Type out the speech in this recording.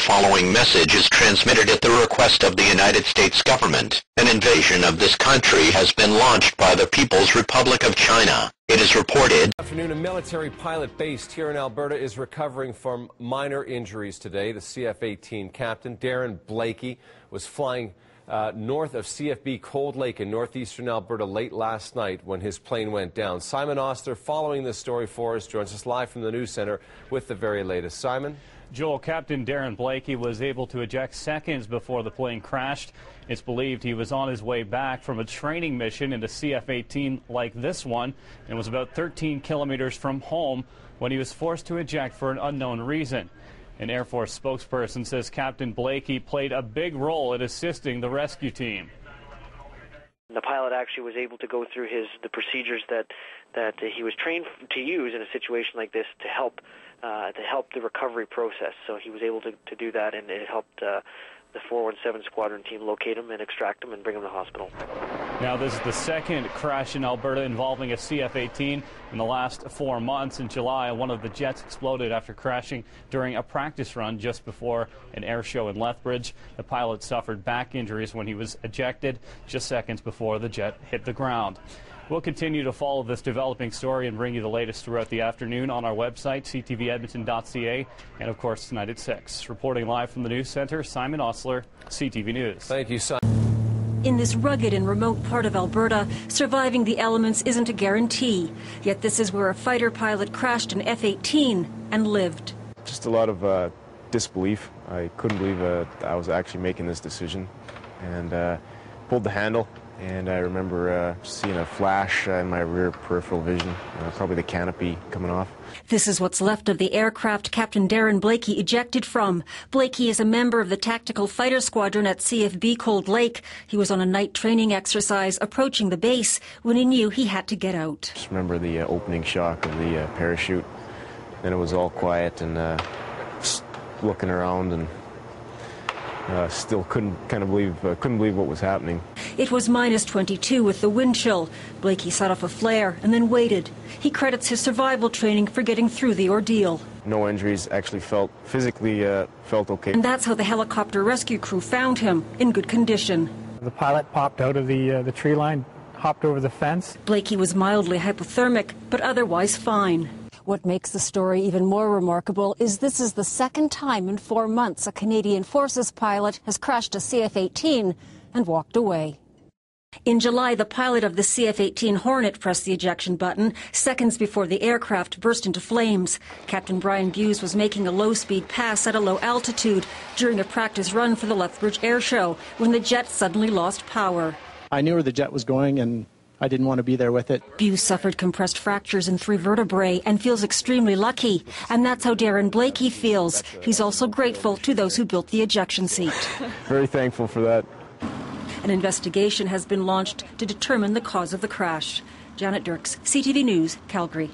following message is transmitted at the request of the United States government. An invasion of this country has been launched by the People's Republic of China. It is reported. Good afternoon. A military pilot based here in Alberta is recovering from minor injuries today. The CF-18 captain, Darren Blakey, was flying north of CFB Cold Lake in northeastern Alberta late last night when his plane went down. Simon Oster, following this story for us, joins us live from the news center with the very latest. Simon? Joel, Captain Darren Blakey was able to eject seconds before the plane crashed. It's believed he was on his way back from a training mission in a CF-18 like this one and was about 13 kilometers from home when he was forced to eject for an unknown reason. An Air Force spokesperson says Captain Blakey played a big role in assisting the rescue team. The pilot actually was able to go through the procedures that he was trained to use in a situation like this to help the recovery process. So he was able to do that, and it helped the 417 squadron team locate him and extract him and bring him to the hospital. Now, this is the second crash in Alberta involving a CF-18 in the last 4 months. In July, one of the jets exploded after crashing during a practice run just before an air show in Lethbridge. The pilot suffered back injuries when he was ejected just seconds before the jet hit the ground. We'll continue to follow this developing story and bring you the latest throughout the afternoon on our website, ctvedmonton.ca, and of course tonight at 6. Reporting live from the news center, Simon Osler, CTV News. Thank you, Simon. In this rugged and remote part of Alberta, surviving the elements isn't a guarantee. Yet this is where a fighter pilot crashed an F-18 and lived. Just a lot of disbelief. I couldn't believe I was actually making this decision, and pulled the handle. And I remember seeing a flash in my rear peripheral vision, probably the canopy coming off. This is what's left of the aircraft Captain Darren Blakey ejected from. Blakey is a member of the Tactical Fighter Squadron at CFB Cold Lake. He was on a night training exercise approaching the base when he knew he had to get out. Just remember the opening shock of the parachute. Then it was all quiet and just looking around and still couldn't believe what was happening. It was minus 22 with the wind chill. Blakey set off a flare and then waited. He credits his survival training for getting through the ordeal. No injuries, actually physically felt okay. And that's how the helicopter rescue crew found him, in good condition. The pilot popped out of the tree line, hopped over the fence. Blakey was mildly hypothermic, but otherwise fine. What makes the story even more remarkable is this is the second time in 4 months a Canadian Forces pilot has crashed a CF-18 and walked away. In July, the pilot of the CF-18 Hornet pressed the ejection button seconds before the aircraft burst into flames. Captain Brian Buse was making a low-speed pass at a low altitude during a practice run for the Lethbridge Air Show when the jet suddenly lost power. I knew where the jet was going, and I didn't want to be there with it. Buse suffered compressed fractures in 3 vertebrae and feels extremely lucky. And that's how Darren Blakey feels. He's also grateful to those who built the ejection seat. Very thankful for that. An investigation has been launched to determine the cause of the crash. Janet Dirks, CTV News, Calgary.